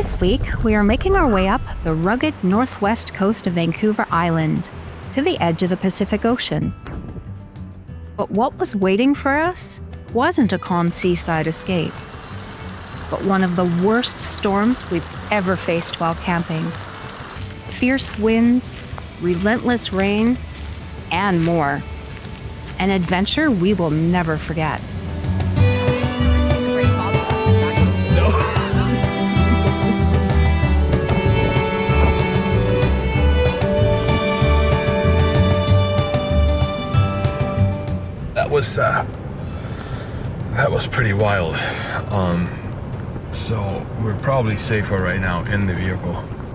This week, we are making our way up the rugged northwest coast of Vancouver Island to the edge of the Pacific Ocean. But what was waiting for us wasn't a calm seaside escape, but one of the worst storms we've ever faced while camping. Fierce winds, relentless rain, and more. An adventure we will never forget. That was pretty wild. So we're probably safer right now in the vehicle.